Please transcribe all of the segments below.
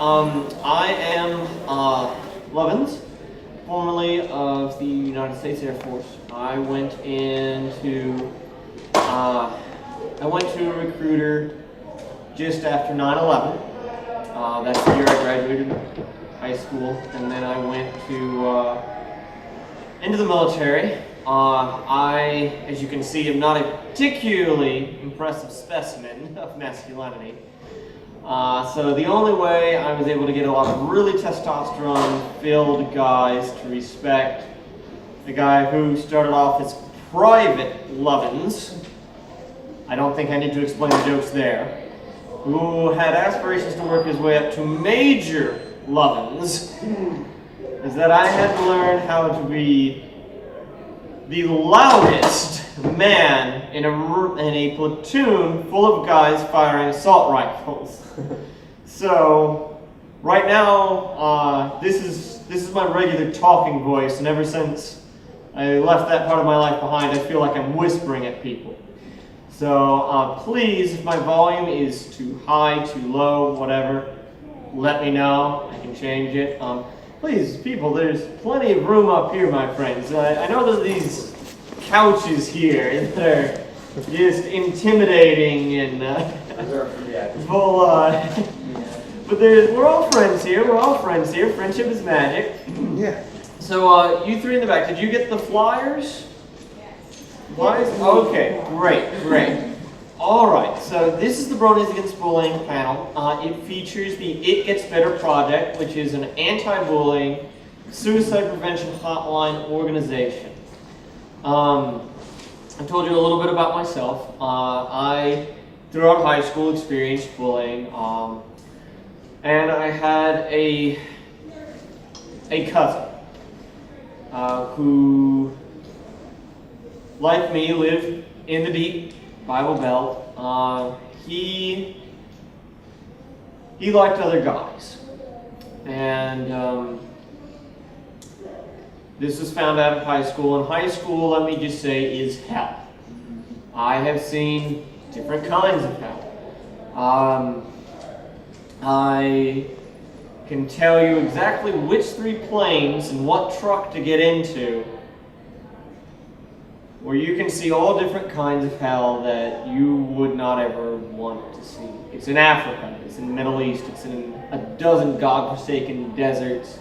I am Levins, formerly of the United States Air Force. I went to a recruiter just after 9/11. That's the year I graduated high school, and then I went into the military. As you can see, am not a particularly impressive specimen of masculinity. So the only way I was able to get a lot of really testosterone-filled guys to respect the guy who started off as Private Levins, I don't think I need to explain the jokes there, who had aspirations to work his way up to Major Levins, is that I had to learn how to be the loudest man in a platoon full of guys firing assault rifles. So right now, this is my regular talking voice, and ever since I left that part of my life behind, I feel like I'm whispering at people. So please, if my volume is too high, too low, whatever, let me know. I can change it. Please, people, there's plenty of room up here, my friends. I know there's these couches here that are just intimidating and full. But we're all friends here. We're all friends here. Friendship is magic. Yeah. So you three in the back, did you get the flyers? Flyers? Okay, great. All right, so this is the Bronies Against Bullying panel. It features the It Gets Better project, which is an anti-bullying, suicide prevention hotline organization. I told you a little bit about myself. I, throughout high school, experienced bullying, and I had a cousin who, like me, lived in the deep Bible Belt. He liked other guys, and this was found out in high school. And high school, let me just say, is hell. I have seen different kinds of hell. I can tell you exactly which 3 planes and what truck to get into, where you can see all different kinds of hell that you would not ever want to see. It's in Africa, it's in the Middle East, it's in a dozen godforsaken deserts,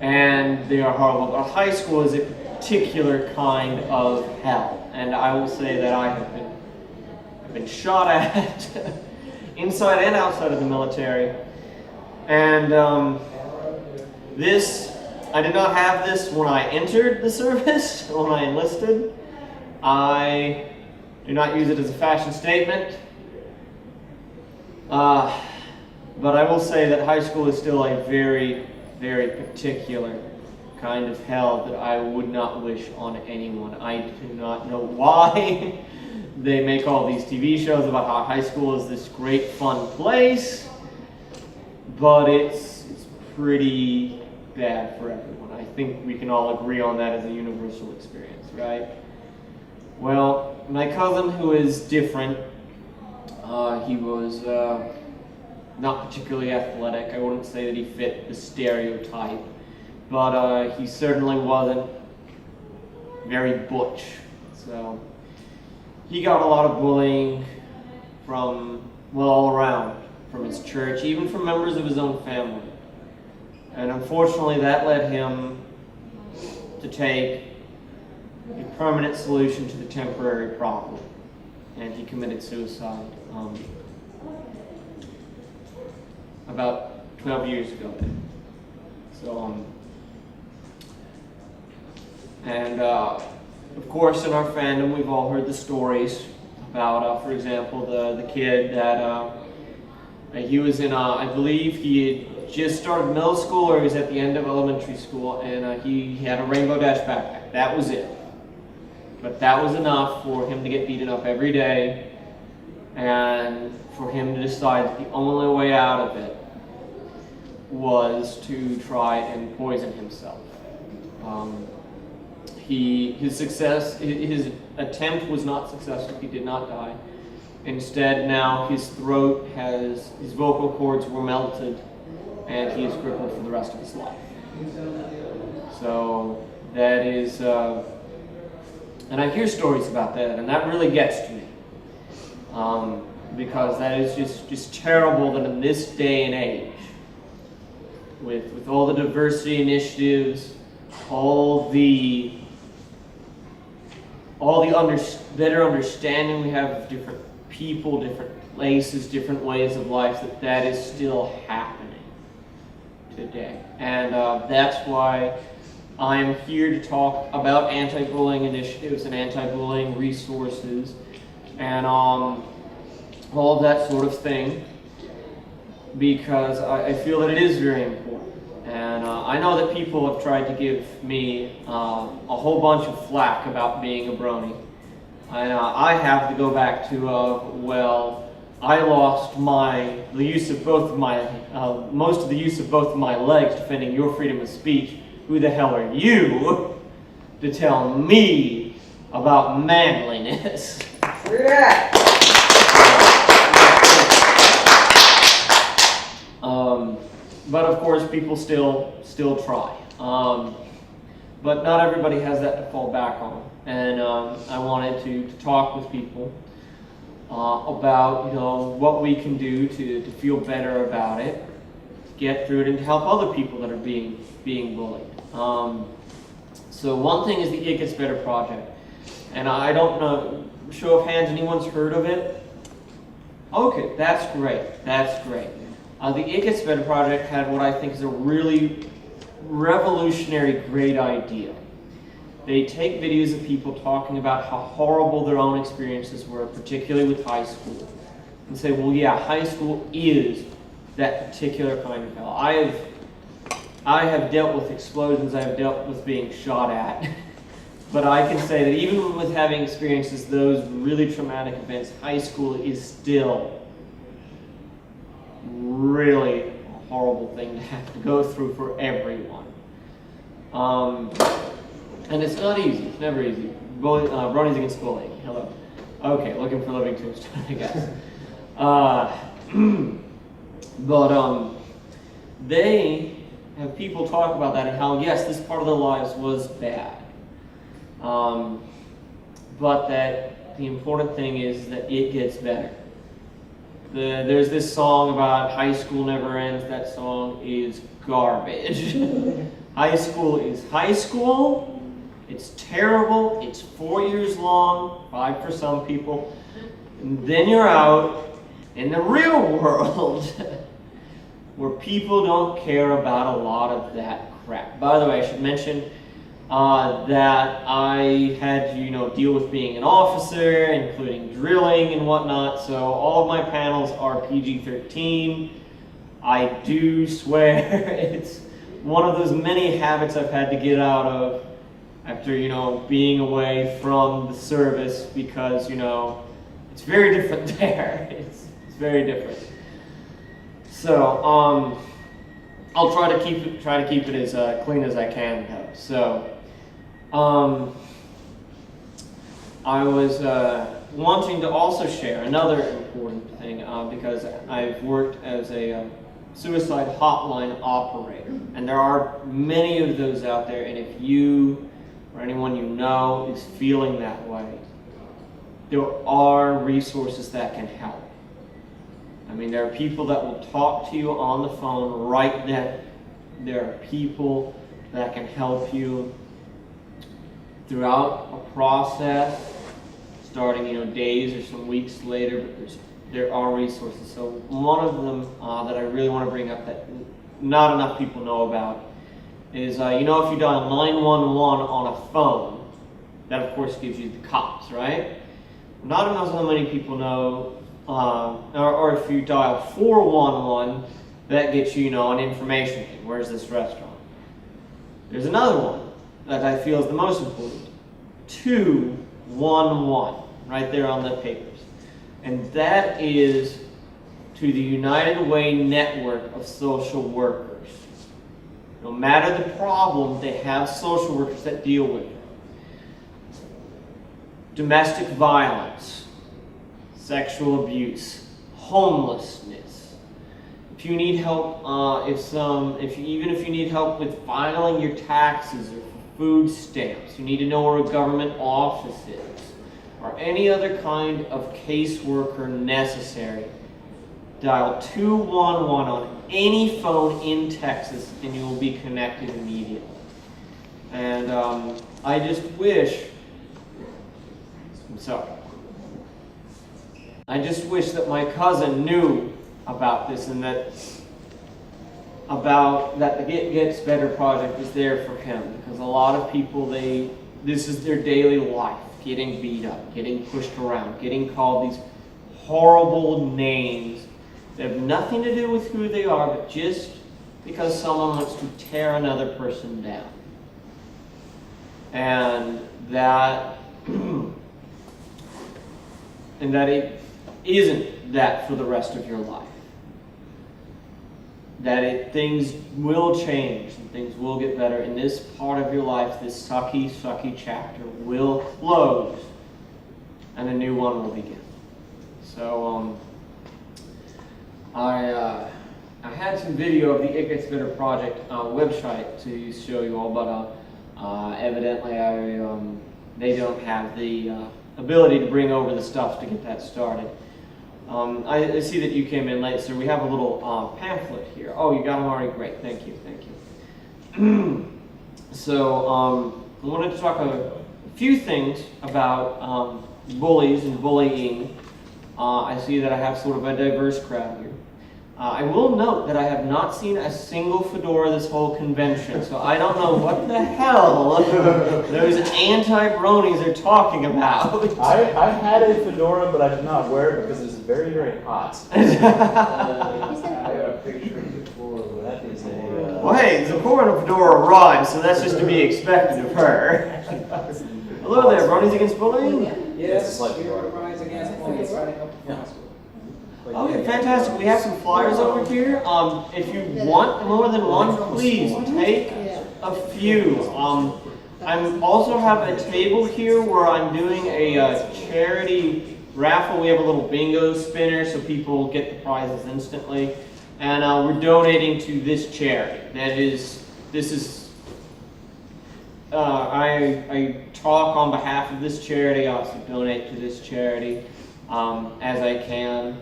and they are horrible. But high school is a particular kind of hell, and I will say that I have been shot at inside and outside of the military, and I did not have this when I entered the service, when I enlisted. I do not use it as a fashion statement. But I will say that high school is still a very, very particular kind of hell that I would not wish on anyone. I do not know why they make all these TV shows about how high school is this great, fun place, but it's pretty bad for everyone. I think we can all agree on that as a universal experience, right? Well, my cousin, who is different, he was not particularly athletic. I wouldn't say that he fit the stereotype, but he certainly wasn't very butch. So he got a lot of bullying from, well, all around, from his church, even from members of his own family. And unfortunately, that led him to take a permanent solution to the temporary problem, and he committed suicide about 12 years ago. So, of course, in our fandom, we've all heard the stories about, for example, the kid that he was in, I believe he had just started middle school, or he was at the end of elementary school, and he had a Rainbow Dash backpack. That was it. But that was enough for him to get beaten up every day, and for him to decide that the only way out of it was to try and poison himself. His attempt was not successful. He did not die. Instead, now his vocal cords were melted, and he is crippled for the rest of his life. So that is, and I hear stories about that, and that really gets to me. Because that is just terrible that in this day and age, with all the diversity initiatives, all the better understanding we have of different people, different places, different ways of life, that is still happening today. And that's why I'm here to talk about anti-bullying initiatives and anti-bullying resources and all of that sort of thing, because I feel that it is very important. And I know that people have tried to give me a whole bunch of flack about being a brony. And I have to go back to, well, I lost most of the use of both of my legs defending your freedom of speech. Who the hell are you to tell me about manliness? Yeah. But of course, people still try. But not everybody has that to fall back on. And I wanted to talk with people about what we can do to feel better about it, get through it, and to help other people that are being bullied. So one thing is the It Gets Better project, and I don't know. Show of hands, anyone's heard of it? Okay, that's great. That's great. The It Gets Better project had what I think is a really revolutionary, great idea. They take videos of people talking about how horrible their own experiences were, particularly with high school, and say, well, yeah, high school is that particular kind of hell. I have dealt with explosions, I have dealt with being shot at, but I can say that even with having experiences those really traumatic events, high school is still really a horrible thing to have to go through for everyone. And it's not easy. It's never easy. Bronies Against Bullying. Hello. Okay, looking for living tombstone, I guess. But they have people talk about that and how, yes, this part of their lives was bad. But that the important thing is that it gets better. There's this song about high school never ends. That song is garbage. High school is high school. It's terrible. It's 4 years long, 5 for some people. And then you're out in the real world where people don't care about a lot of that crap. By the way, I should mention that I had to, deal with being an officer, including drilling and whatnot. So all of my panels are PG-13. I do swear. It's one of those many habits I've had to get out of after, being away from the service, because, it's very different there. It's very different. So, I'll try to keep it as clean as I can, though. So, I was wanting to also share another important thing, because I've worked as a suicide hotline operator, and there are many of those out there, and if you or anyone you know is feeling that way, there are resources that can help. I mean, there are people that will talk to you on the phone right then. There are people that can help you throughout a process, starting days or some weeks later, but there are resources. So one of them that I really want to bring up that not enough people know about is, if you dial 911 on a phone, that of course gives you the cops, right? Not enough how many people know, or if you dial 411, that gets you, an information thing. Where's this restaurant? There's another one that I feel is the most important. 211, right there on the papers. And that is to the United Way network of social workers. No matter the problem, they have social workers that deal with it. Domestic violence, sexual abuse, homelessness, If you need help, even if you need help with filing your taxes or food stamps, you need to know where a government office is, or any other kind of caseworker necessary, dial 211 on any phone in Texas and you will be connected immediately. And I just wish, that my cousin knew about this and that the Get Gets Better project is there for him, because a lot of people, this is their daily life, getting beat up, getting pushed around, getting called these horrible names that have nothing to do with who they are, but just because someone wants to tear another person down. And that it isn't that for the rest of your life. That things will change and things will get better, and this part of your life, this sucky, sucky chapter will close and a new one will begin. So I had some video of the It Gets Better project website to show you all, but evidently they don't have the ability to bring over the stuff to get that started. I see that you came in late, so we have a little pamphlet here. Oh, you got them already? Great, thank you, thank you. So I wanted to talk a few things about bullies and bullying. I see that I have sort of a diverse crowd here. I will note that I have not seen a single fedora this whole convention, so I don't know what the hell those anti-bronies are talking about. I had a fedora, but I did not wear it because it's very, very hot. I got a picture of the fedora. That is a... Well, hey, Zipporah and a fedora rhyme, so that's just to be expected of her. Hello there, Bronies Against Bullying? Yes, Bronies Against Bullying. Oh, yeah, fantastic. We have some flyers over here. If you want more than one, please take a few. I also have a table here where I'm doing a charity raffle. We have a little bingo spinner so people get the prizes instantly. And we're donating to this charity. I talk on behalf of this charity. I also donate to this charity. As I can,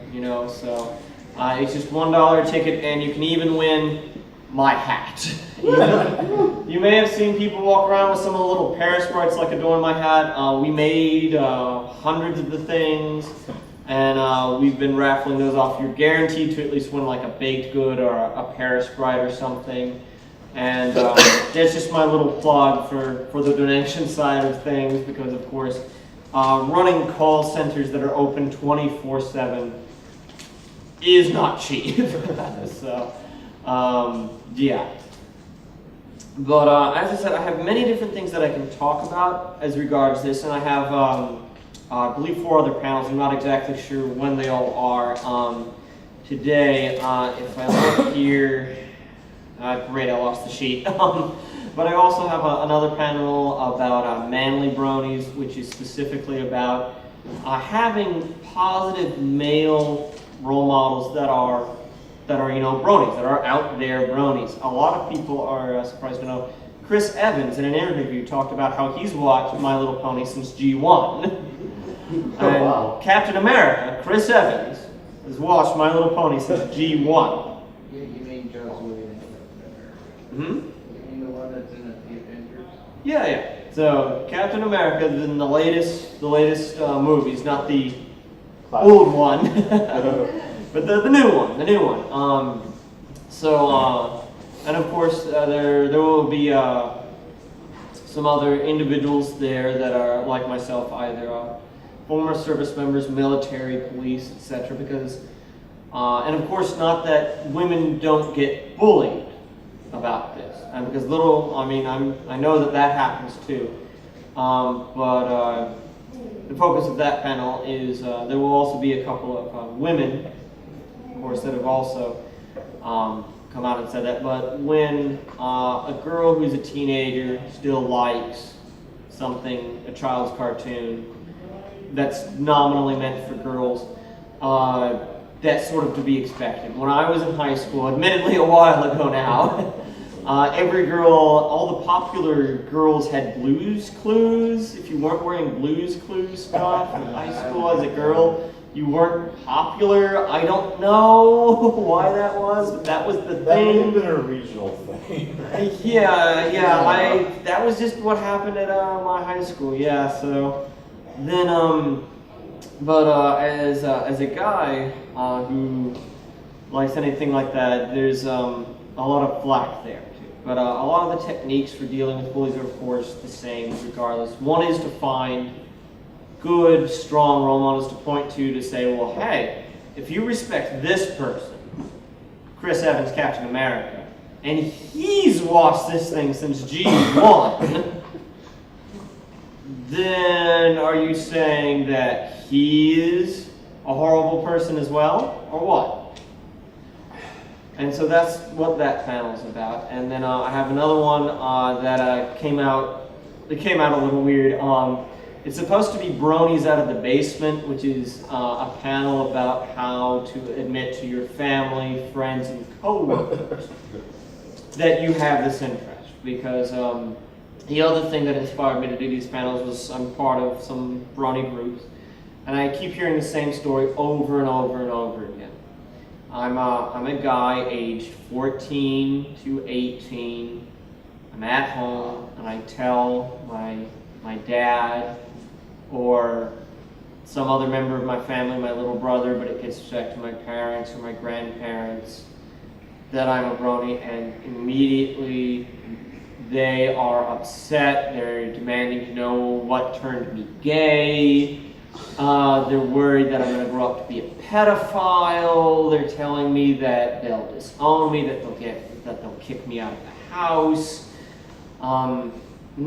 so it's just $1 ticket, and you can even win my hat. You may have seen people walk around with some of the little Paris sprites like adorn my hat. We made hundreds of the things, and we've been raffling those off. You're guaranteed to at least win like a baked good or a Paris sprite or something. And that's just my little plug for the donation side of things, because of course running call centers that are open 24/7 is not cheap. So, yeah. But as I said, I have many different things that I can talk about as regards this, and I have, I believe, 4 other panels. I'm not exactly sure when they all are. Today, if I look here, great, I lost the sheet. But I also have another panel about manly bronies, which is specifically about having positive male role models that are bronies, that are out there bronies. A lot of people are surprised to know Chris Evans in an interview talked about how he's watched My Little Pony since G1. And wow. Captain America, Chris Evans, has watched My Little Pony since G1. You mean Joe's Williams? Hmm? Avengers? Yeah. So Captain America is in the latest movies, not the old one, but the new one, and of course there will be some other individuals there that are like myself, either former service members, military, police, etc. Because, and of course, not that women don't get bullied about this, and because I know that happens too, but the focus of that panel is there will also be a couple of women, of course, that have also come out and said that. But when a girl who's a teenager still likes something, a child's cartoon that's nominally meant for girls, that's sort of to be expected. When I was in high school, admittedly a while ago now, every girl, all the popular girls had Blues Clues. If you weren't wearing Blues Clues stuff in high school as a girl, you weren't popular. I don't know why that was, but that was the That may have thing. been a regional thing. Yeah, that was just what happened at my high school. Yeah, so then as a guy who likes anything like that, there's a lot of flack there too. But a lot of the techniques for dealing with bullies are of course the same regardless. One is to find good, strong role models to point to say, well, hey, if you respect this person, Chris Evans, Captain America, and he's watched this thing since G1, then are you saying that he is a horrible person as well, or what? And so that's what that panel is about. And then I have another one that came out. It came out a little weird. It's supposed to be Bronies Out of the Basement, which is a panel about how to admit to your family, friends, and coworkers that you have this interest. Because the other thing that inspired me to do these panels was I'm part of some Brony groups, and I keep hearing the same story over and over and over again. I'm a guy aged 14 to 18. I'm at home, and I tell my dad or some other member of my family, my little brother, but it gets back to my parents or my grandparents, that I'm a brony, and immediately they are upset. They're demanding to know what turned me gay. They're worried that I'm going to grow up to be a pedophile. They're telling me that they'll disown me, that they'll kick me out of the house. And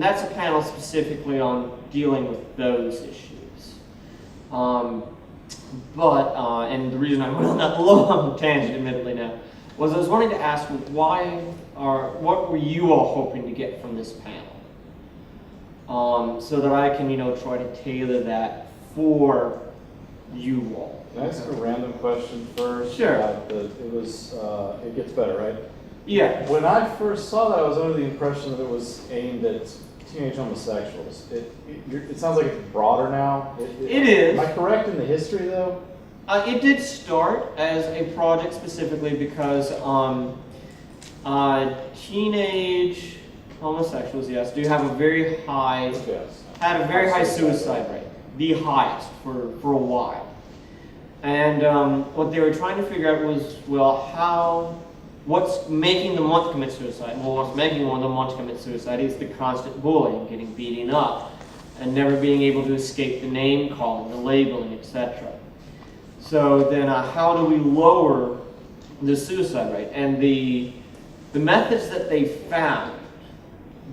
that's a panel specifically on dealing with those issues. And the reason I went on that long tangent, admittedly now, was I was wanting to ask what were you all hoping to get from this panel? So that I can, try to tailor that for you all. Can I ask a random question first? Sure. It gets better, right? Yeah. When I first saw that, I was under the impression that it was aimed at teenage homosexuals. It sounds like it's broader now. It is. Am I correct in the history, though? It did start as a project specifically because teenage homosexuals, yes, do have a very high, had a very high suicide rate, the highest for a while. And what they were trying to figure out was, well, what's making them want to commit suicide? Well, what's making one of them want to commit suicide is the constant bullying, getting beaten up, and never being able to escape the name calling, the labeling, etc. So then how do we lower the suicide rate? And the methods that they found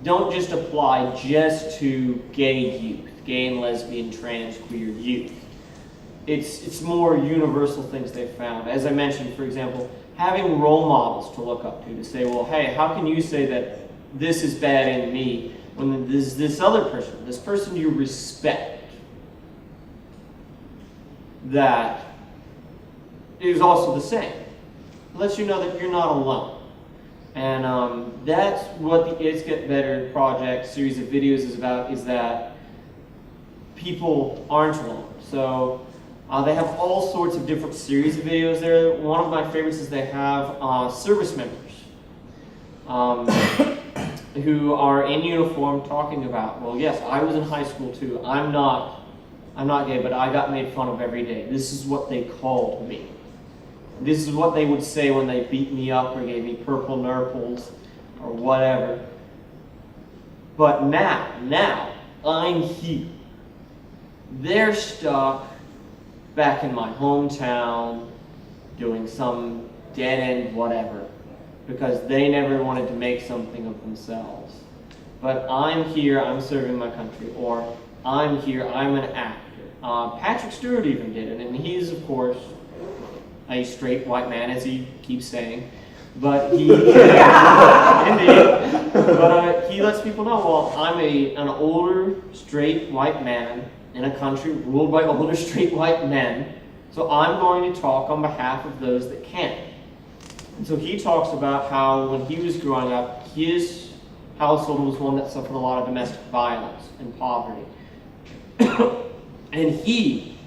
don't just apply just to gay youth, gay and lesbian, trans, queer youth. It's more universal things they found. As I mentioned, for example, having role models to look up to say, well, hey, how can you say that this is bad in me when there's this other person, this person you respect, that is also the same? It lets you know that you're not alone. And that's what the It's Get Better project series of videos is about, is that people aren't alone. So they have all sorts of different series of videos there. One of my favorites is they have service members who are in uniform talking about, well, yes, I was in high school too. I'm not gay, but I got made fun of every day. This is what they called me. This is what they would say when they beat me up or gave me purple nurples or whatever. But now, I'm here. They're stuck back in my hometown doing some dead-end whatever because they never wanted to make something of themselves. But I'm here, I'm serving my country, or I'm here, I'm an actor. Patrick Stewart even did it, and he's, of course, a straight white man, as he keeps saying, but he indeed. But he lets people know, well, I'm an older straight white man in a country ruled by older straight white men So I'm going to talk on behalf of those that can't. And so he talks about how when he was growing up, his household was one that suffered a lot of domestic violence and poverty. And he,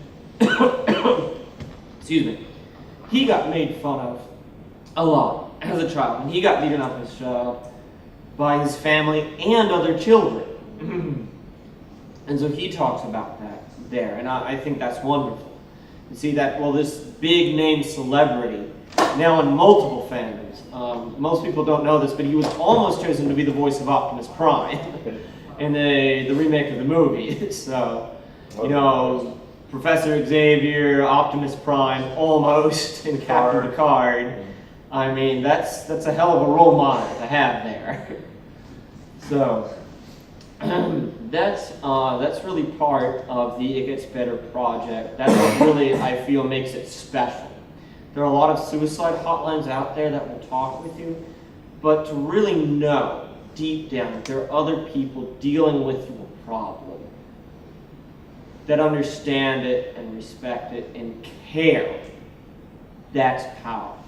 excuse me, he got made fun of a lot as a child. And he got beaten up as a child by his family and other children. And so he talks about that there. And I think that's wonderful. You see that, well, this big name celebrity, now in multiple fandoms. Most people don't know this, but he was almost chosen to be the voice of Optimus Prime in the remake of the movie. So, you know, Professor Xavier, Optimus Prime, almost in Captain Picard. I mean, that's a hell of a role model to have there. So, that's really part of the It Gets Better project. That's what really, I feel, makes it special. There are a lot of suicide hotlines out there that will talk with you, but to really know deep down that there are other people dealing with your problem that understand it and respect it and care, that's powerful.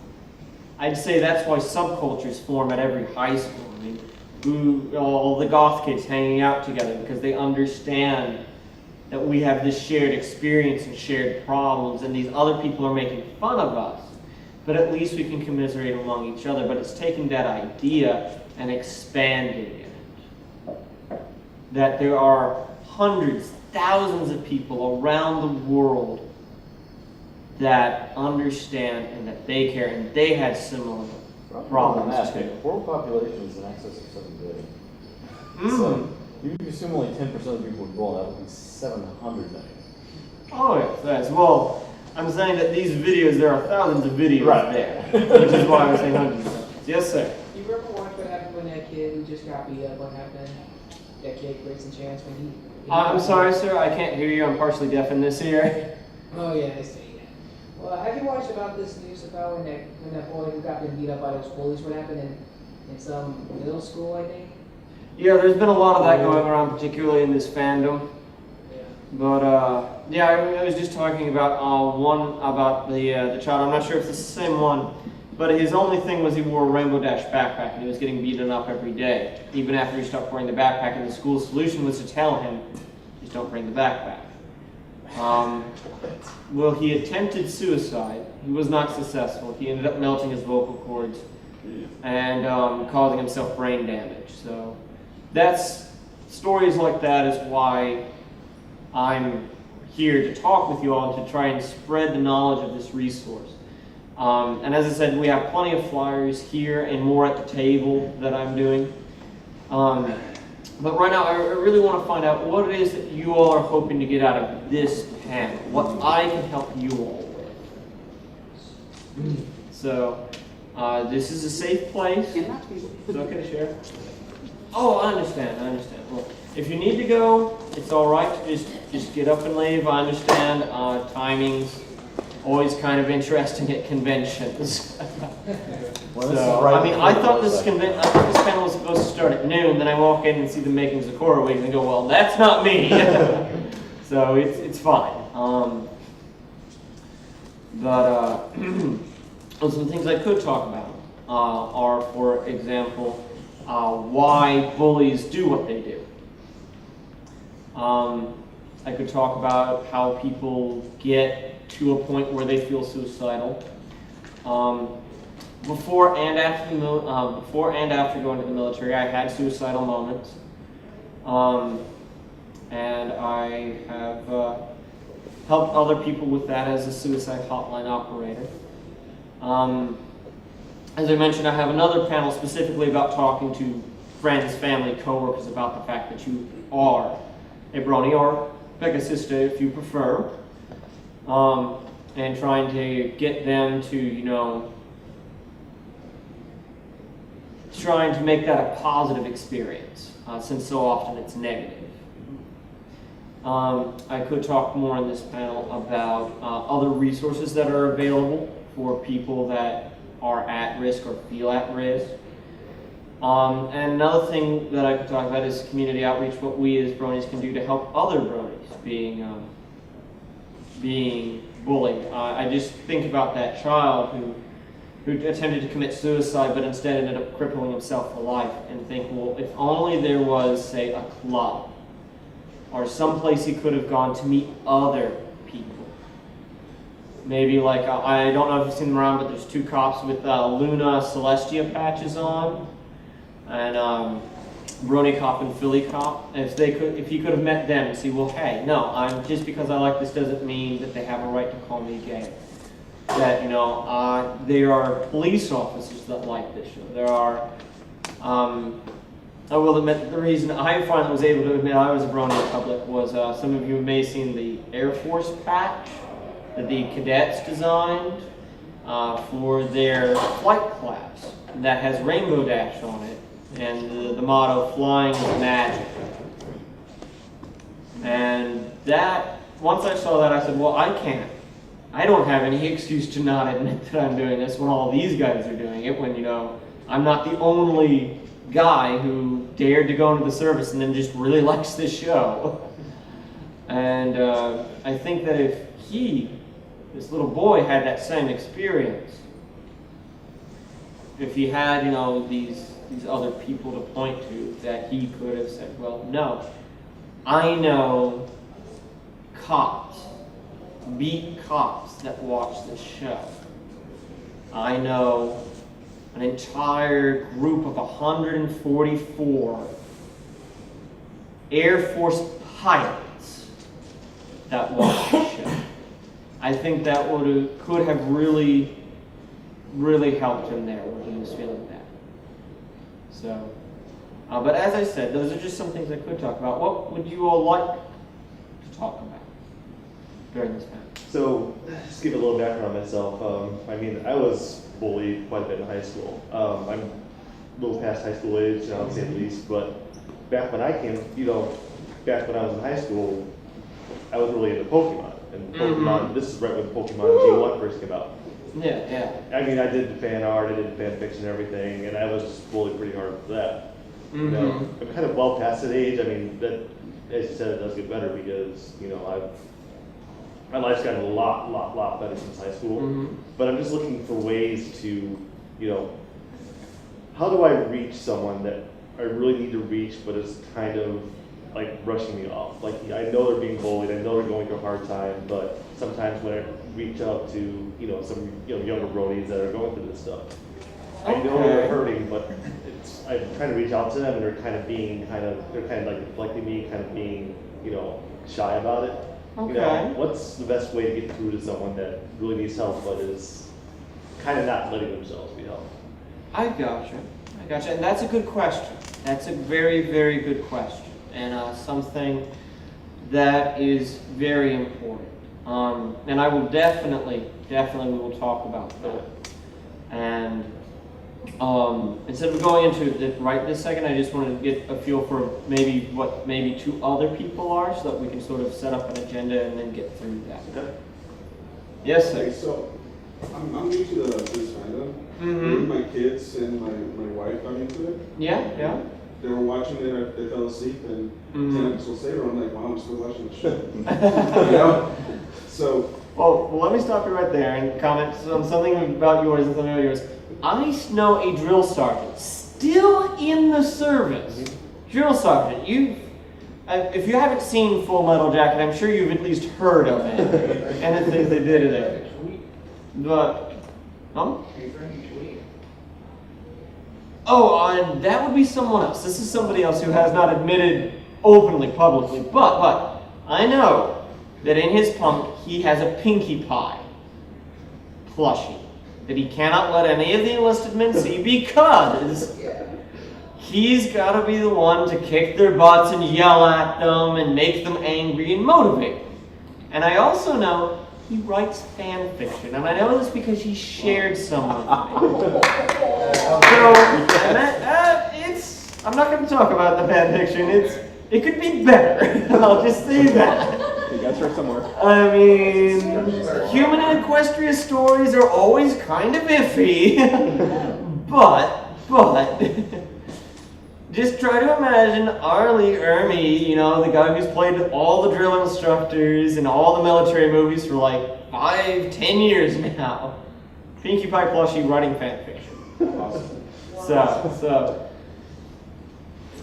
I'd say that's why subcultures form at every high school. I mean, all the goth kids hanging out together because they understand that we have this shared experience and shared problems, and these other people are making fun of us, but at least we can commiserate among each other. But it's taking that idea and expanding it. That there are hundreds, thousands of people around the world that understand and that they care, and they had similar problems too. World population is in excess of 7 billion. So you assume only 10% of the people would roll, that would be 700 million. Oh yes, well, I'm saying that these videos, there are thousands of videos there, which is why I was saying hundreds of millions. Yes, sir. You ever watch what happened when that kid who just got beat up, what happened? That kid, Grayson Chance, when he I'm sorry, sir, I can't hear you. I'm partially deaf in this ear. Oh yeah, I see. Well, have you watched about this news about when that boy who got beat up by those bullies? What happened in some middle school, I think? Yeah, there's been a lot of that going around, particularly in this fandom. Yeah. But yeah, I was just talking about one about the child. I'm not sure if it's the same one, but his only thing was he wore a Rainbow Dash backpack, and he was getting beaten up every day, even after he stopped wearing the backpack. And the school's solution was to tell him, just don't bring the backpack. Well, he attempted suicide. He was not successful. He ended up melting his vocal cords and causing himself brain damage. So that's stories like that is why I'm here to talk with you all and to try and spread the knowledge of this resource. And as I said, we have plenty of flyers here and more at the table that I'm doing. But right now, I really want to find out what it is that you all are hoping to get out of this panel, what I can help you all with. So, this is a safe place. It's okay to share? Oh, I understand. Well, if you need to go, it's all right to just get up and leave. I understand timing's always kind of interesting at conventions. So, I mean, I thought this panel was supposed to start at noon, then I walk in and see the makings of Cora Wigs and go, well, that's not me. So it's fine. Some things I could talk about are, for example, why bullies do what they do. I could talk about how people get to a point where they feel suicidal. Before and after going to the military, I had suicidal moments, and I have helped other people with that as a suicide hotline operator. As I mentioned, I have another panel specifically about talking to friends, family, coworkers about the fact that you are a Brony or Pegasister if you prefer, and trying to get them to, trying to make that a positive experience, since so often it's negative. I could talk more in this panel about other resources that are available for people that are at risk or feel at risk. And another thing that I could talk about is community outreach, what we as Bronies can do to help other Bronies, being being bullied. I just think about that child who attempted to commit suicide, but instead ended up crippling himself for life, and think, well, if only there was, say, a club, or some place he could have gone to meet other people. Maybe like, I don't know if you've seen them around, but there's two cops with Luna Celestia patches on, and Brony Cop and Philly Cop. If he could have met them and see, well, hey, no, just because I like this doesn't mean that they have a right to call me gay. That, there are police officers that like this show. There are, I will admit, the reason I finally was able to admit I was a Brony in public was some of you may have seen the Air Force patch that the cadets designed for their flight class that has Rainbow Dash on it, and the motto, "Flying is Magic." And that, once I saw that, I said, well, I don't have any excuse to not admit that I'm doing this when all these guys are doing it, when, I'm not the only guy who dared to go into the service and then just really likes this show. And I think that if this little boy, had that same experience, if he had, these other people to point to, that he could have said, well, no, I know cops, beat cops that watch this show. I know an entire group of 144 Air Force pilots that watch this show. I think that could have really, really helped him there when he was feeling that. So, but as I said, those are just some things I could talk about. What would you all like to talk about during this time? So, just give a little background on myself. I was bullied quite a bit in high school. I'm a little past high school age, I would say at least, but back when I back when I was in high school, I was really into Pokemon. And Pokemon, this is right when Pokemon G1 first came out. Yeah. I did the fan art, I did the fan fiction and everything, and I was bullied pretty hard for that. I'm kind of well past that age. That, as you said, it does get better because, my life's gotten a lot better since high school. But I'm just looking for ways to, how do I reach someone that I really need to reach, but is kind of like brushing me off? Like, I know they're being bullied, I know they're going through a hard time, but sometimes when I reach out to, some younger bronies that are going through this stuff, I know they're hurting, but I'm trying to reach out to them, and they're kind of like deflecting me, kind of being, shy about it. Okay. What's the best way to get through to someone that really needs help, but is kind of not letting themselves be helped? I gotcha. And that's a good question. That's a very, very good question. And something that is very important. And I will definitely we will talk about that. And instead of going into it right this second, I just wanted to get a feel for maybe two other people are, so that we can sort of set up an agenda and then get through that. Okay. Yes, sir. Okay, so I'm new to this fandom. Maybe my kids and my wife got into it. Yeah. They were watching it, they fell asleep, and 10 episodes later, I'm like, wow, I'm still watching the show. So. Well, let me stop you right there and comment on something about yours and something about yours. I know a drill sergeant still in the service. Drill sergeant, if you haven't seen Full Metal Jacket, I'm sure you've at least heard of it and the things they did in it. But, that would be someone else. This is somebody else who has not admitted openly, publicly, but I know that in his pump he has a Pinkie Pie plushie that he cannot let any of the enlisted men see because he's got to be the one to kick their butts and yell at them and make them angry and motivate them. And I also know he writes fan fiction, and I know this because he shared some with me. So, I'm not going to talk about the fan fiction. It could be better. I'll just say that. You guys are somewhere. Human and Equestria stories are always kind of iffy, but Just try to imagine Arlie Ermy, you know, the guy who's played all the drill instructors in all the military movies for like 5-10 years now. Pinkie Pie plushie writing fan fiction. Awesome.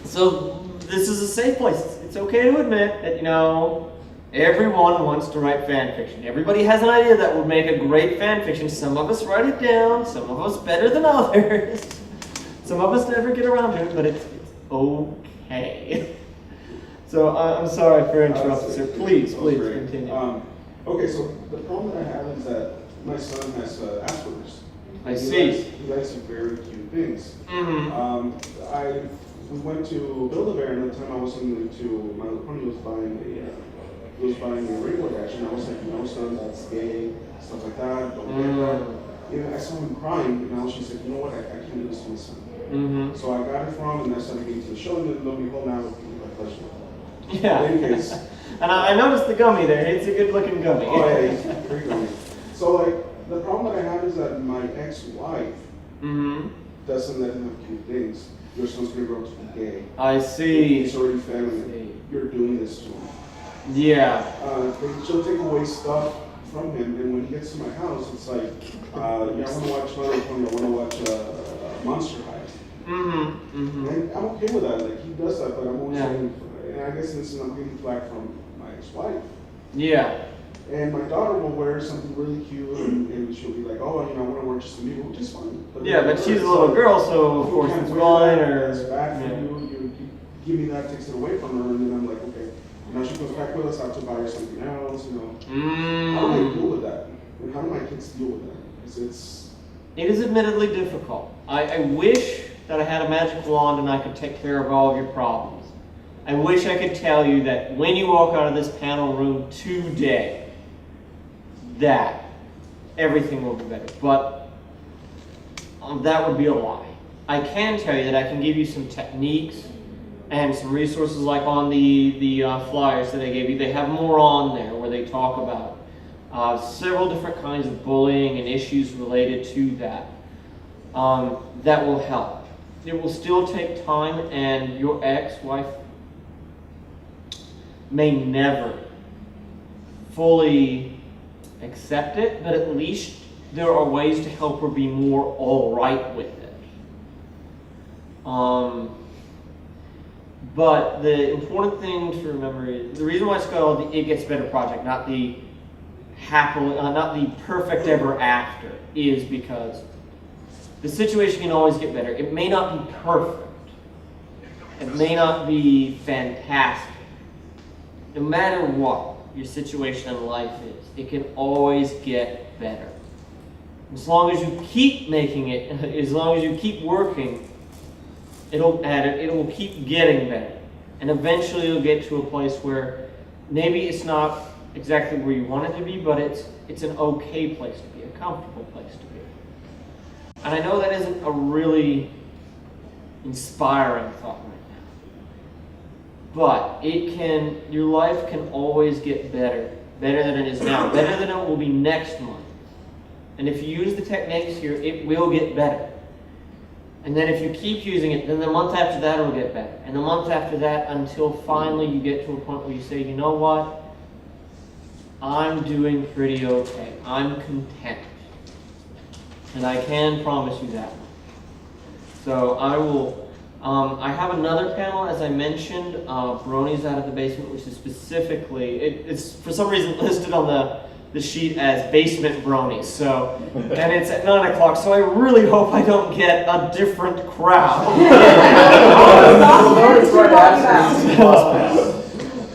So this is a safe place. It's okay to admit that, you know, everyone wants to write fan fiction. Everybody has an idea that would make a great fan fiction. Some of us write it down, some of us better than others. Some of us never get around to it, but it's okay. So I'm sorry for interrupting, sir. Please continue. Okay, so the problem that I have is that my son has Asperger's. I see. He likes some very cute things. Mm-hmm. We went to Build-A-Bear, and at the time I was into my little pony was buying a rainbow dash, and I was like, no, son, that's gay, stuff like that. Don't get that. Yeah, I saw him crying, and now she said, you know what, I can't do this to my son. Mm-hmm. So I got it from him, and I started getting to the show, and then lo and behold, now my pleasure. Yeah. In any case. And I noticed the gummy there. It's a good looking gummy. Oh, yeah, he's pretty gummy. So, like, the problem that I have is that my ex-wife doesn't let him have cute things. Your son's gonna grow up to be gay. I see. He's already feminine. You're doing this to him. Yeah. She'll take away stuff from him, and when he gets to my house, it's like, yeah, I want to watch Final Pony, I want to watch Monster High. And I'm okay with that. Like, he does that, but I'm always saying, and I guess this is I'm getting flack from my ex-wife. Yeah. And my daughter will wear something really cute, and she'll be like, oh, you know, I want to wear just a new, which is fine. But yeah, but she's a little girl, so of course it's fine, or... It's bad for you, you give me that, takes it away from her, and then I'm like, okay. Now she goes back with us, I have to buy her something else, you know. How do I deal with that? And how do my kids deal with that? Because it is admittedly difficult. I wish that I had a magic wand and I could take care of all of your problems. I wish I could tell you that when you walk out of this panel room today, that everything will be better. But that would be a lie. I can tell you that I can give you some techniques and some resources, like on the flyers that I gave you. They have more on there where they talk about several different kinds of bullying and issues related to that. That will help. It will still take time, and your ex-wife may never fully accept it, but at least there are ways to help her be more all right with it. But the important thing to remember is the reason why it's called the It Gets Better Project, not the not the perfect ever after, is because the situation can always get better. It may not be perfect. It may not be fantastic. No matter what your situation in life is, it can always get better. As long as you keep making it, as long as you keep working, it will keep getting better. And eventually you'll get to a place where maybe it's not exactly where you want it to be, but it's an okay place to be, a comfortable place to be. And I know that isn't a really inspiring thought right now. But your life can always get better than it is now, better than it will be next month. And if you use the techniques here, it will get better. And then if you keep using it, then the month after that it'll get better. And the month after that, until finally you get to a point where you say, you know what? I'm doing pretty okay. I'm content. And I can promise you that. So I will, I have another panel, as I mentioned, Bronies Out of the Basement, which is specifically, it's for some reason listed on the sheet as Basement Bronies. So, and it's at 9 o'clock, so I really hope I don't get a different crowd.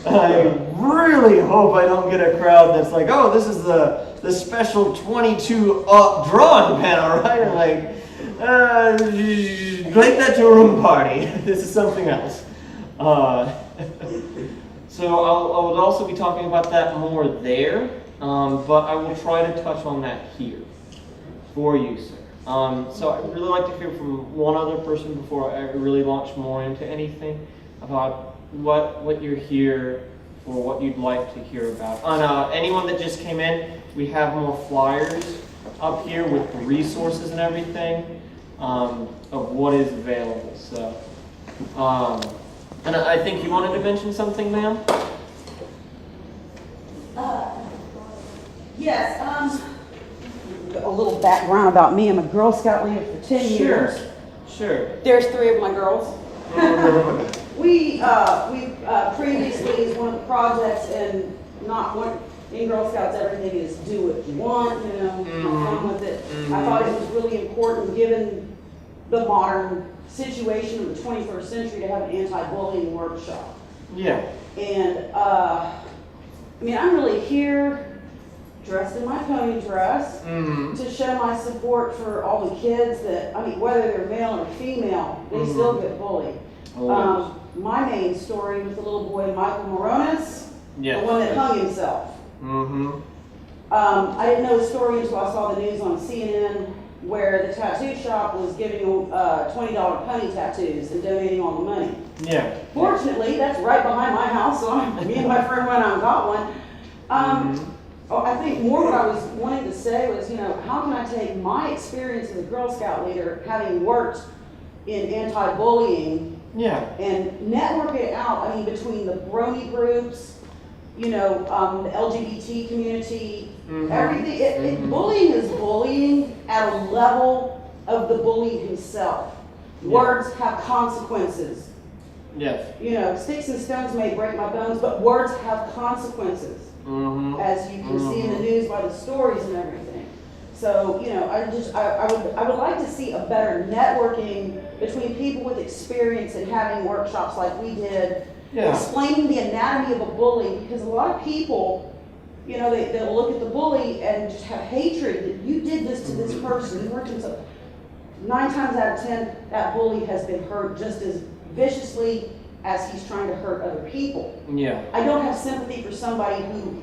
I really hope I don't get a crowd that's like, oh, this is the special 22 drawing panel, right? And like, take that to a room party. This is something else. So I will also be talking about that more there, but I will try to touch on that here for you, sir. So I'd really like to hear from one other person before I really launch more into anything about what you're here or what you'd like to hear about. On anyone that just came in, we have more flyers up here with the resources and everything of what is available. So And I think you wanted to mention something, ma'am? Yes, a little background about me. I'm a Girl Scout leader for 10 years. Sure. There's 3 of my girls. We previously, as one of the projects, and not one, in Girl Scouts, everything is do what you want, you know, have fun with it. I thought it was really important, given the modern situation of the 21st century, to have an anti-bullying workshop. Yeah. And, I mean, I'm really here dressed in my pony dress to show my support for all the kids that, I mean, whether they're male or female, they still get bullied. Oh, My main story was the little boy, Michael Moronis, yes. the one that hung himself. I didn't know the story until I saw the news on CNN where the tattoo shop was giving $20 pony tattoos and donating all the money. Yeah. Fortunately, that's right behind my house, so me and my friend went out and got one. I think more what I was wanting to say was, you know, how can I take my experience as a Girl Scout leader, having worked in anti-bullying, and network it out, I mean, between the Brony groups, you know, the LGBT community, everything. Bullying is bullying at a level of the bully himself. Words have consequences. Yes. You know, sticks and stones may break my bones, but words have consequences. As you can see in the news by the stories and everything. So, you know, I would like to see a better networking between people with experience and having workshops like we did, explaining the anatomy of a bully, because a lot of people, you know, they'll look at the bully and just have hatred that you did this to this person. You worked in so 9 times out of 10, that bully has been hurt just as viciously as he's trying to hurt other people. Yeah. I don't have sympathy for somebody who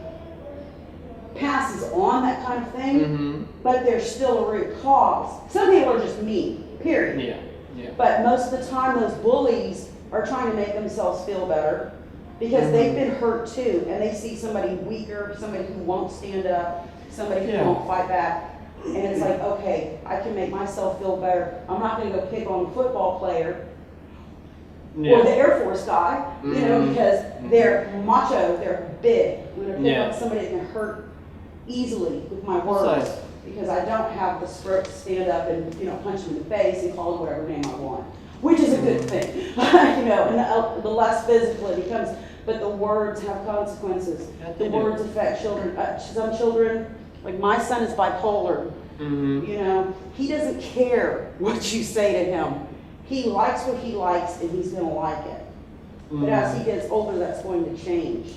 passes on that kind of thing, but there's still a root cause. Some people are just mean, period. Yeah. Yeah. But most of the time, those bullies are trying to make themselves feel better because they've been hurt too, and they see somebody weaker, somebody who won't stand up, somebody who won't fight back, and it's like, okay, I can make myself feel better. I'm not going to go pick on the football player or the Air Force guy, you know, because they're macho, they're big. I'm going to pick on somebody that can hurt easily with my words because I don't have the script to stand up and, you know, punch him in the face and call him whatever name I want, which is a good thing, you know, and the less physical it becomes, but the words have consequences. The words affect children. Some children, like my son is bipolar, you know, he doesn't care what you say to him. He likes what he likes, and he's going to like it. But as he gets older, that's going to change.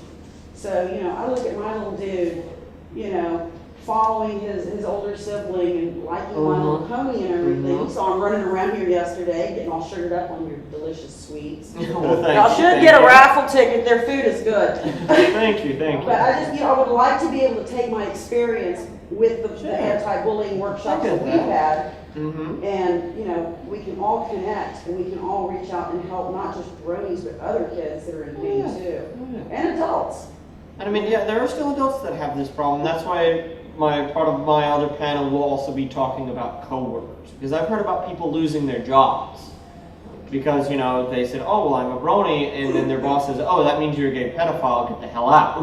So, you know, I look at my little dude, you know, following his older sibling and liking my little pony and everything. You saw him running around here yesterday, getting all sugared up on your delicious sweets. Well, Y'all should get a raffle ticket. Their food is good. Thank you. But I just, you know, I would like to be able to take my experience with the anti-bullying workshops that we've had. And, you know, we can all connect and we can all reach out and help not just bronies, but other kids that are in pain too. And adults. And I mean, there are still adults that have this problem. That's why part of my other panel will also be talking about coworkers. Because I've heard about people losing their jobs. Because, you know, they said, oh, well, I'm a brony, and then their boss says, oh, that means you're a gay pedophile, get the hell out.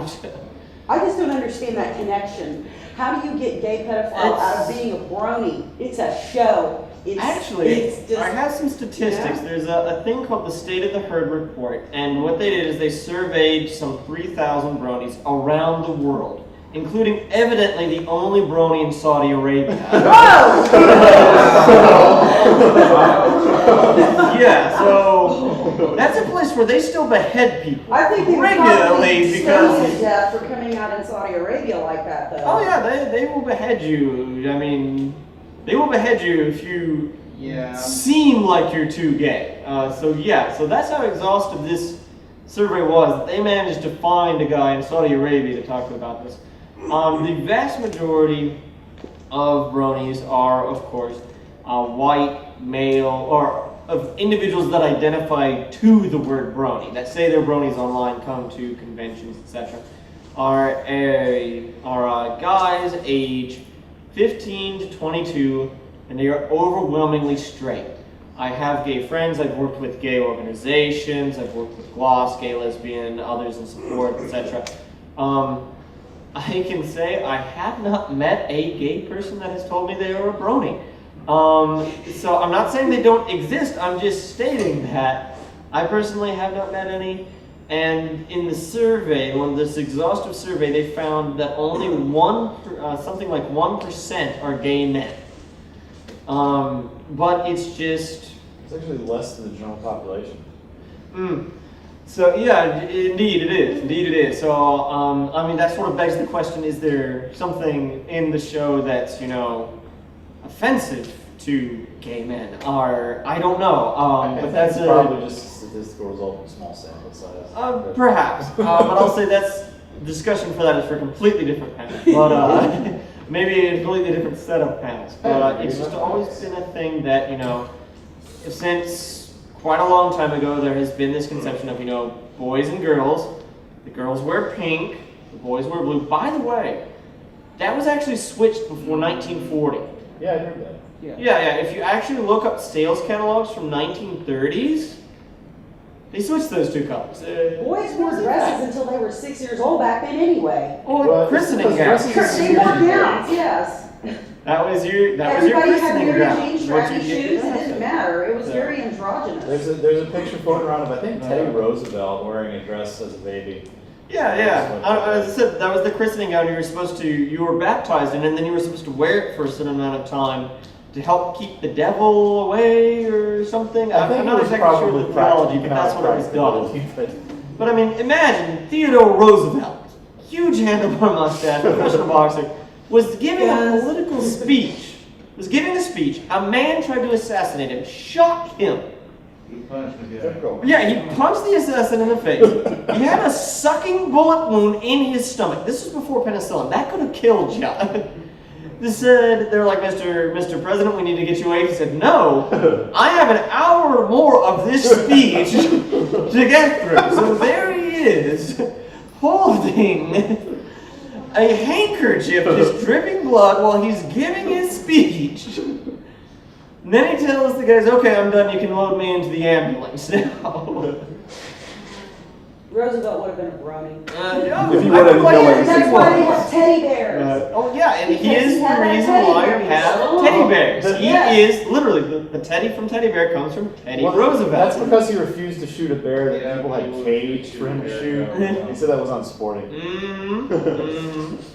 I just don't understand that connection. How do you get gay pedophile out of being a brony? It's a show. I have some statistics. Yeah. There's a thing called the State of the Herd Report, and what they did is they surveyed some 3,000 bronies around the world, including evidently the only brony in Saudi Arabia. Yeah, so that's a place where they still behead people. I think they regularly because to death for coming out in Saudi Arabia like that, though. Oh yeah, they will behead you. I mean, they will behead you if you seem like you're too gay. So that's how exhaustive this survey was. They managed to find a guy in Saudi Arabia to talk about this. The vast majority of bronies are, of course, white, male, or of individuals that identify to the word brony, that say they're bronies online, come to conventions, etc., are guys age 15 to 22, and they are overwhelmingly straight. I have gay friends, I've worked with gay organizations, I've worked with GLOS, gay, lesbian, others in support, etc. I can say I have not met a gay person that has told me they are a brony. So I'm not saying they don't exist, I'm just stating that I personally have not met any. And in the survey, this exhaustive survey, they found that only something like 1% are gay men. But it's just... It's actually less than the general population. So yeah, indeed it is. Indeed it is. So I mean, that sort of begs the question: is there something in the show that's offensive to gay men? Or I don't know. But that's probably just a statistical result of small sample size. Perhaps. But I'll say that's discussion for that is for a completely different panel. But maybe a completely different set of panels. But it's just always been a thing that since quite a long time ago, there has been this conception of, boys and girls. The girls wear pink, the boys wear blue. By the way, that was actually switched before 1940. Yeah, I heard that. Yeah. If you actually look up sales catalogs from 1930s, they switched those two colors. Boys wore dresses until they were 6 years old back then anyway. Oh, christening gowns. They wore gowns, yes. That was your Everybody had christening Mary gown. Jane What strappy you get shoes. It your didn't matter. It was very androgynous. There's a picture floating around of, I think, Teddy Roosevelt wearing a dress as a baby. Yeah. As I said, that was the christening gown you were baptized in, and then you were supposed to wear it for a certain amount of time to help keep the devil away or something. I'm not exactly sure the theology, but that's what it was done. But I mean, imagine Theodore Roosevelt, huge handlebar mustache, professional boxer, was giving a political speech. A man tried to assassinate him, shot him. He punched the guy. Yeah, he punched the assassin in the face. He had a sucking bullet wound in his stomach. This was before penicillin. That could have killed you. They're like, Mr. President, we need to get you away. He said, no, I have an hour more of this speech to get through. So there he is, holding a handkerchief just dripping blood while he's giving his speech. And then he tells the guys, okay, I'm done, you can load me into the ambulance now. Roosevelt would have been a brony. If you wanted to know what That's why they have teddy bears. And he is the reason why we have teddy bears. He is literally the Teddy from Teddy Bear comes from Teddy Roosevelt. That's because he refused to shoot a bear that people had caged for him to shoot. He said that was unsporting.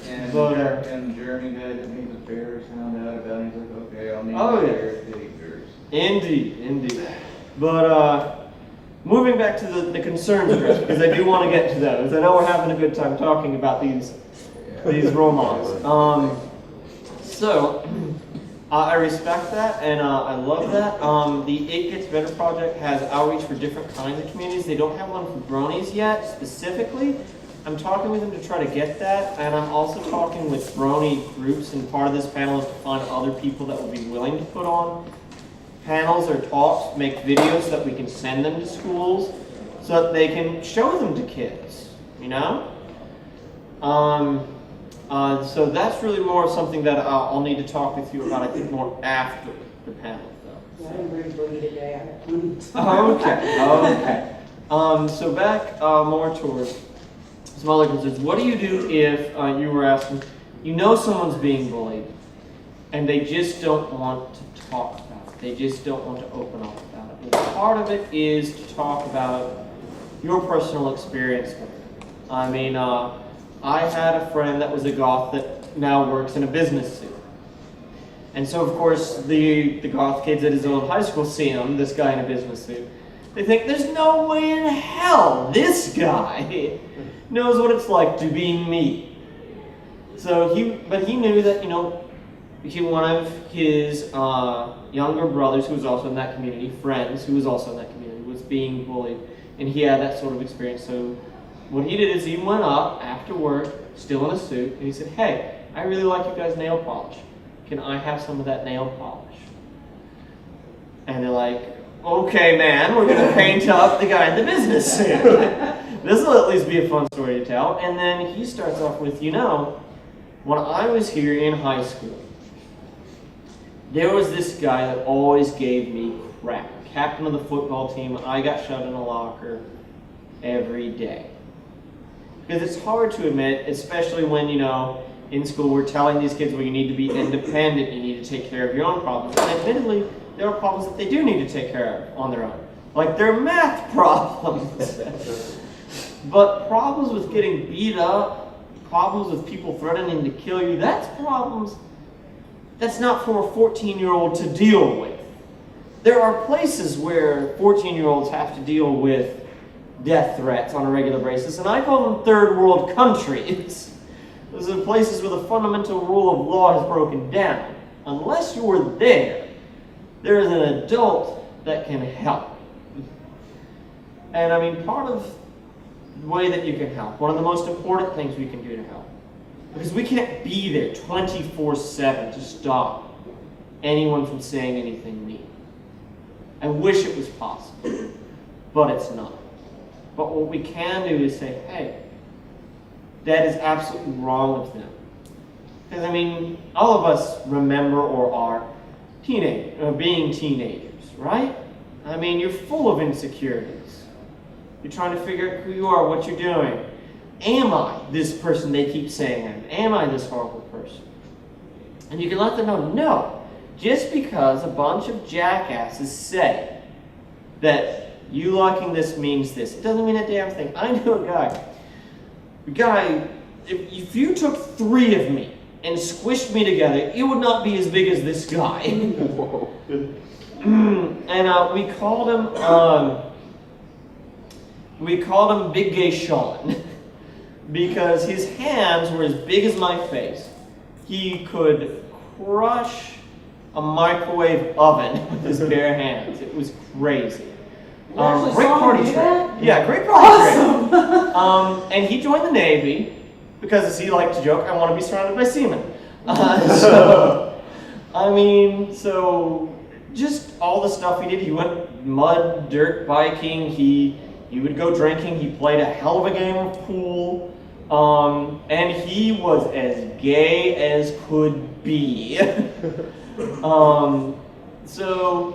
And Jeremy guy that made the bears found out about it. He's like, okay, I'll need teddy bears. Indeed. But moving back to the concerns address, because I do want to get to those. I know we're having a good time talking about these role models. So I respect that, and I love that. The It Gets Better project has outreach for different kinds of communities. They don't have one for bronies yet, specifically. I'm talking with them to try to get that, and I'm also talking with brony groups, and part of this panel is to find other people that would be willing to put on panels or talks, make videos so that we can send them to schools so that they can show them to kids, So that's really more of something that I'll need to talk with you about, I think, more after the panel, though. I didn't bring Boogie today. I had plenty of time. Okay. So back more towards some other concerns. What do you do if you were asking, someone's being bullied and they just don't want to talk about it. They just don't want to open up about it. And part of it is to talk about your personal experience with it. I mean, I had a friend that was a goth that now works in a business suit. And so, of course, the goth kids at his old high school see him, this guy in a business suit. They think, there's no way in hell this guy knows what it's like to be me. So he knew that, one of his younger brothers, who was also in that community, friends, who was also in that community, was being bullied. And he had that sort of experience. So what he did is he went up after work, still in a suit, and he said, hey, I really like you guys' nail polish. Can I have some of that nail polish? And they're like, okay, man, we're going to paint up the guy in the business suit. This will at least be a fun story to tell. And then he starts off with, when I was here in high school, there was this guy that always gave me crap. Captain of the football team, I got shoved in a locker every day. Because it's hard to admit, especially when, in school we're telling these kids, well, you need to be independent, you need to take care of your own problems. And admittedly, there are problems that they do need to take care of on their own. Like their math problems. But problems with getting beat up, problems with people threatening to kill you, that's problems that's not for a 14-year-old to deal with. There are places where 14-year-olds have to deal with death threats on a regular basis, and I call them third world countries. Those are places where the fundamental rule of law is broken down. Unless you're there, there is an adult that can help. And I mean, part of the way that you can help, one of the most important things we can do to help, because we can't be there 24/7 to stop anyone from saying anything mean. I wish it was possible, but it's not. But what we can do is say, hey, that is absolutely wrong with them. Because I mean, all of us remember or are being teenagers, right? I mean, you're full of insecurities. You're trying to figure out who you are, what you're doing. Am I this person they keep saying I am? Am I this horrible person? And you can let them know, no. Just because a bunch of jackasses say that you liking this means this, it doesn't mean a damn thing. I know a guy, if you took 3 of me and squished me together, it would not be as big as this guy. And we called him Big Gay Sean because his hands were as big as my face. He could crush a microwave oven with his bare hands. It was crazy. Great party trick. Yeah, great party trick. And he joined the Navy because, as he liked to joke, I want to be surrounded by seamen. So just all the stuff he did. He went mud, dirt biking. He would go drinking. He played a hell of a game of pool. And he was as gay as could be. So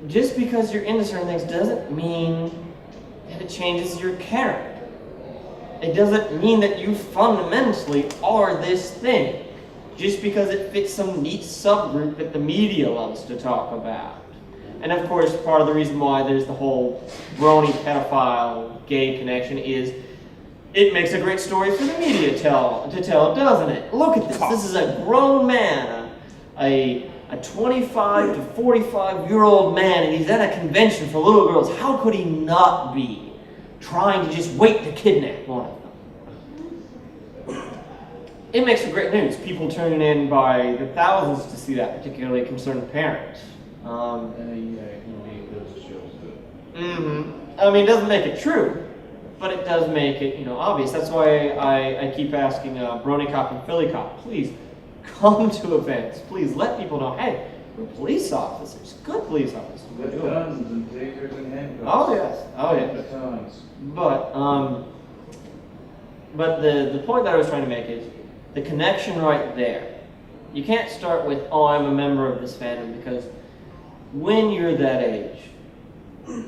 just because you're into certain things doesn't mean that it changes your character. It doesn't mean that you fundamentally are this thing just because it fits some neat subgroup that the media loves to talk about. And of course, part of the reason why there's the whole brony pedophile gay connection is it makes a great story for the media to tell, doesn't it? Look at this. This is a grown man, a 25 to 45-year-old man, and he's at a convention for little girls. How could he not be trying to just wait to kidnap one of them? It makes for great news. People tune in by the thousands to see that particularly concerned parent. And he made those shows good. I mean, it doesn't make it true, but it does make it, obvious. That's why I keep asking Brony Cop and Philly Cop, please come to events. Please let people know, hey, we're police officers, good police officers. With guns and tasers and handcuffs. Oh yes, oh yes. Batons. But the point that I was trying to make is the connection right there. You can't start with, oh, I'm a member of this fandom, because when you're that age,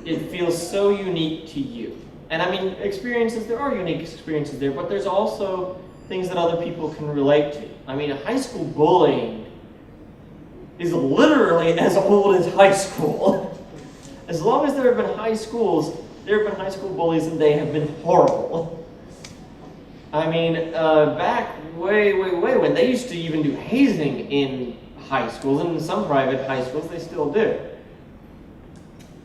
it feels so unique to you. And I mean, there are unique experiences there, but there's also things that other people can relate to. I mean, high school bullying is literally as old as high school. As long as there have been high schools, there have been high school bullies, and they have been horrible. I mean, back way when they used to even do hazing in high schools, and in some private high schools they still do.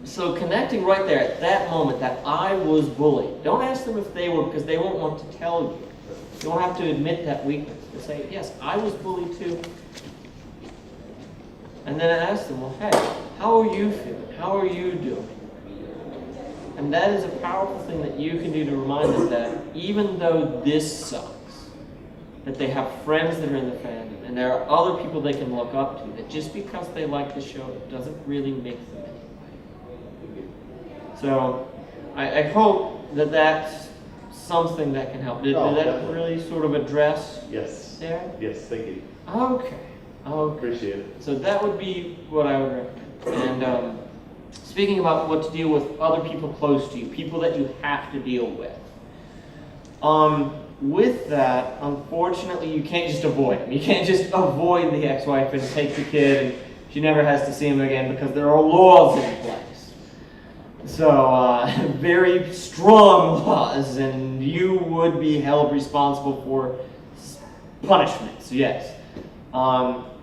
So connecting right there at that moment that I was bullied. Don't ask them if they were, because they won't want to tell you. You don't have to admit that weakness. Just say, yes, I was bullied too. And then ask them, well, hey, how are you feeling? How are you doing? And that is a powerful thing that you can do to remind them that even though this sucks, that they have friends that are in the fandom, and there are other people they can look up to, that just because they like the show doesn't really make them anybody. So I hope that that's something that can help. Did that really sort of address Yes. there? Yes, thank you. Okay. Okay. Appreciate it. So that would be what I would recommend. And speaking about what to deal with other people close to you, people that you have to deal with. With that, unfortunately, you can't just avoid them. You can't just avoid the ex-wife and take the kid and she never has to see him again because there are laws in place. So, very strong laws, and you would be held responsible for punishments, yes.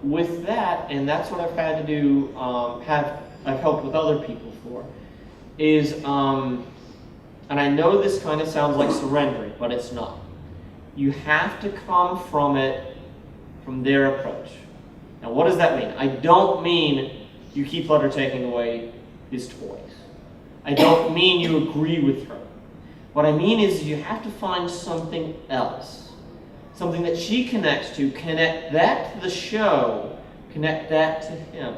With that, and that's what I've had to do, I've helped with other people for, is, and I know this kind of sounds like surrendering, but it's not. You have to come from their approach. Now, what does that mean? I don't mean you keep let her taking away his toys. I don't mean you agree with her. What I mean is you have to find something else. Something that she connects to. Connect that to the show. Connect that to him.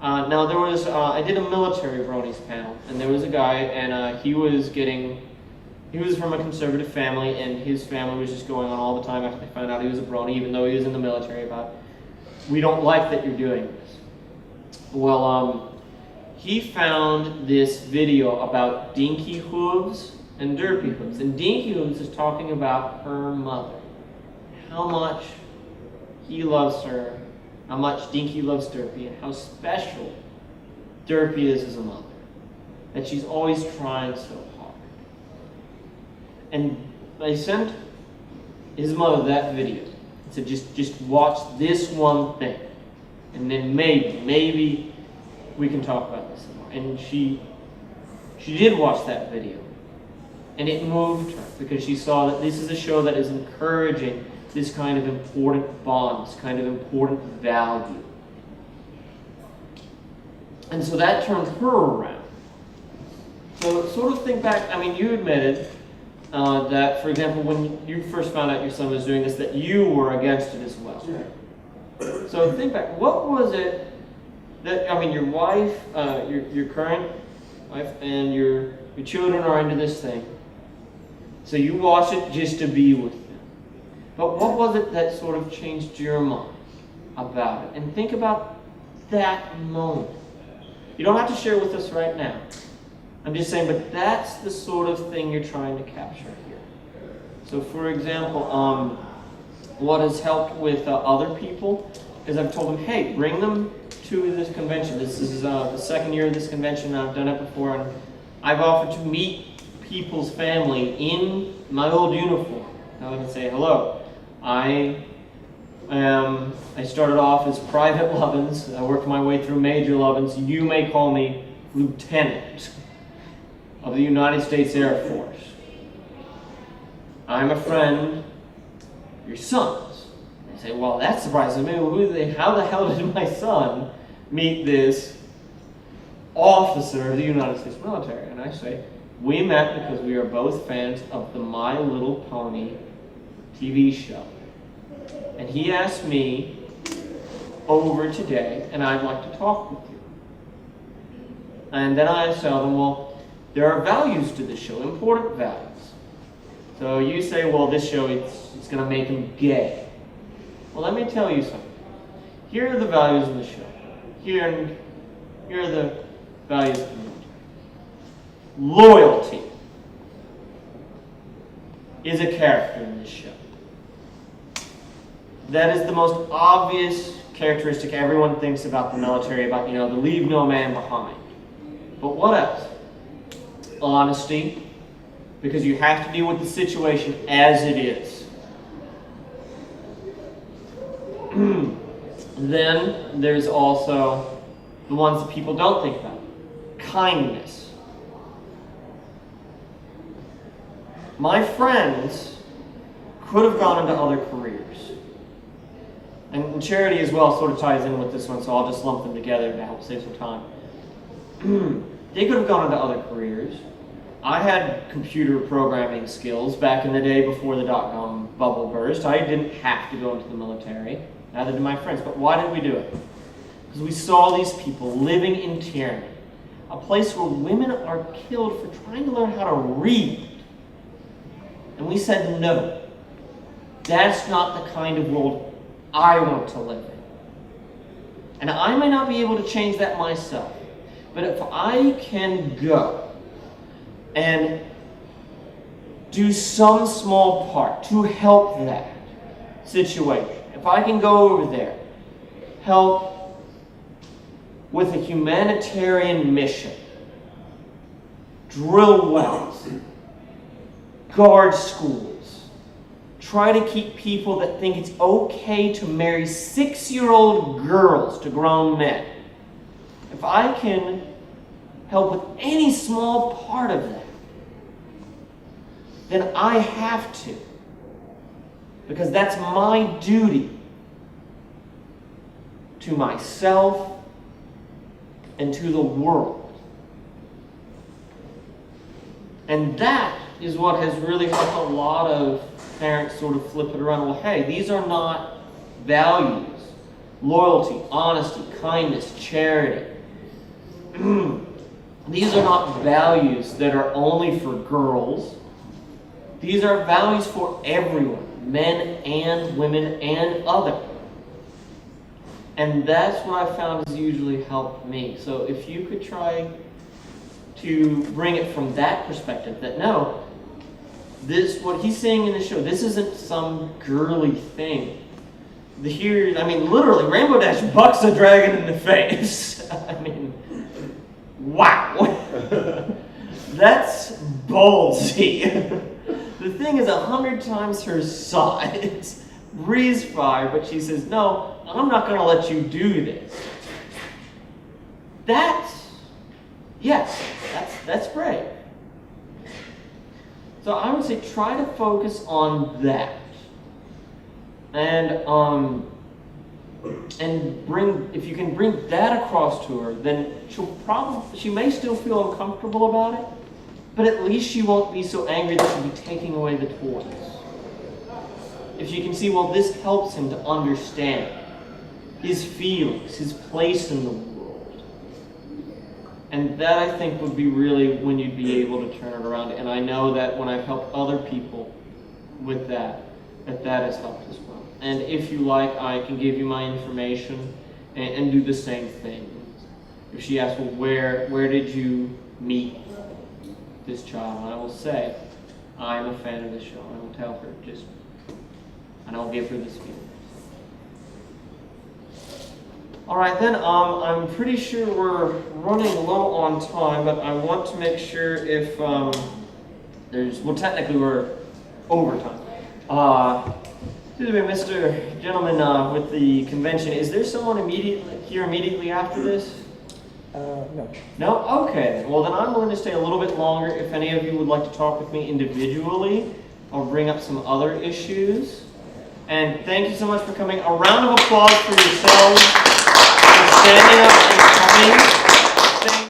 Now there was, I did a military Bronies panel, and there was a guy, and he was from a conservative family, and his family was just going on all the time after they found out he was a Brony, even though he was in the military, about, we don't like that you're doing this. Well, he found this video about Dinky Hooves and Derpy Hooves, and Dinky Hooves is talking about her mother, how much he loves her, how much Dinky loves Derpy, and how special Derpy is as a mother, that she's always trying so hard. And I sent his mother that video. I said, just watch this one thing, and then maybe we can talk about this some more. And she did watch that video, and it moved her because she saw that this is a show that is encouraging this kind of important bond, this kind of important value. And so that turned her around. So sort of think back, I mean, you admitted that, for example, when you first found out your son was doing this, that you were against it as well. So think back, what was it that, I mean, your wife, your current wife, and your children are into this thing. So you watch it just to be with them. But what was it that sort of changed your mind about it? And think about that moment. You don't have to share with us right now. I'm just saying, but that's the sort of thing you're trying to capture here. So for example, what has helped with other people is I've told them, hey, bring them to this convention. This is the second year of this convention. I've done it before, and I've offered to meet people's family in my old uniform. I can say, hello, I started off as Private Lovins. I worked my way through Major Lovins. You may call me Lieutenant of the United States Air Force. I'm a friend of your son's. They say, well, that surprises me. How the hell did my son meet this officer of the United States military? And I say, we met because we are both fans of the My Little Pony TV show. And he asked me over today, and I'd like to talk with you. And then I tell them, well, there are values to this show, important values. So you say, well, this show, it's going to make him gay. Well, let me tell you something. Here are the values of the show. Here are the values of the military. Loyalty is a character in this show. That is the most obvious characteristic everyone thinks about the military, about, the leave no man behind. But what else? Honesty, because you have to deal with the situation as it is. Then there's also the ones that people don't think about. Kindness. My friends could have gone into other careers. And charity as well sort of ties in with this one, so I'll just lump them together to help save some time. They could have gone into other careers. I had computer programming skills back in the day before the dot-com bubble burst. I didn't have to go into the military, neither did my friends. But why did we do it? Because we saw these people living in tyranny, a place where women are killed for trying to learn how to read. And we said, no, that's not the kind of world I want to live in. And I may not be able to change that myself, but if I can go and do some small part to help that situation, if I can go over there, help with a humanitarian mission, drill wells, guard schools, try to keep people that think it's okay to marry 6-year-old girls to grown men. If I can help with any small part of that, then I have to. Because that's my duty to myself and to the world. And that is what has really helped a lot of parents sort of flip it around. Well, hey, these are not values. Loyalty, honesty, kindness, charity. These are not values that are only for girls. These are values for everyone, men and women and other. And that's what I found has usually helped me. So if you could try to bring it from that perspective, that no, this, what he's saying in the show, this isn't some girly thing. Here, I mean, literally, Rainbow Dash bucks a dragon in the face. I mean, wow. That's ballsy. The thing is 100 times her size. Breathes fire, but she says, no, I'm not going to let you do this. That's brave. So I would say try to focus on that. And bring, if you can bring that across to her, then she may still feel uncomfortable about it, but at least she won't be so angry that she'll be taking away the toys. If you can see, well, this helps him to understand his feelings, his place in the world. And that, I think, would be really when you'd be able to turn it around. And I know that when I've helped other people with that has helped as well. And if you like, I can give you my information and do the same thing. If she asks, well, where did you meet this child? And I will say, I'm a fan of this show. I will tell her, and I'll give her this feeling. All right, then, I'm pretty sure we're running low on time, but I want to make sure if well, technically we're overtime. Excuse me, Mr. Gentleman with the convention, is there someone immediately after this? No. No? Okay. Well, then I'm willing to stay a little bit longer. If any of you would like to talk with me individually, I'll bring up some other issues. And thank you so much for coming. A round of applause for yourselves for standing up and coming.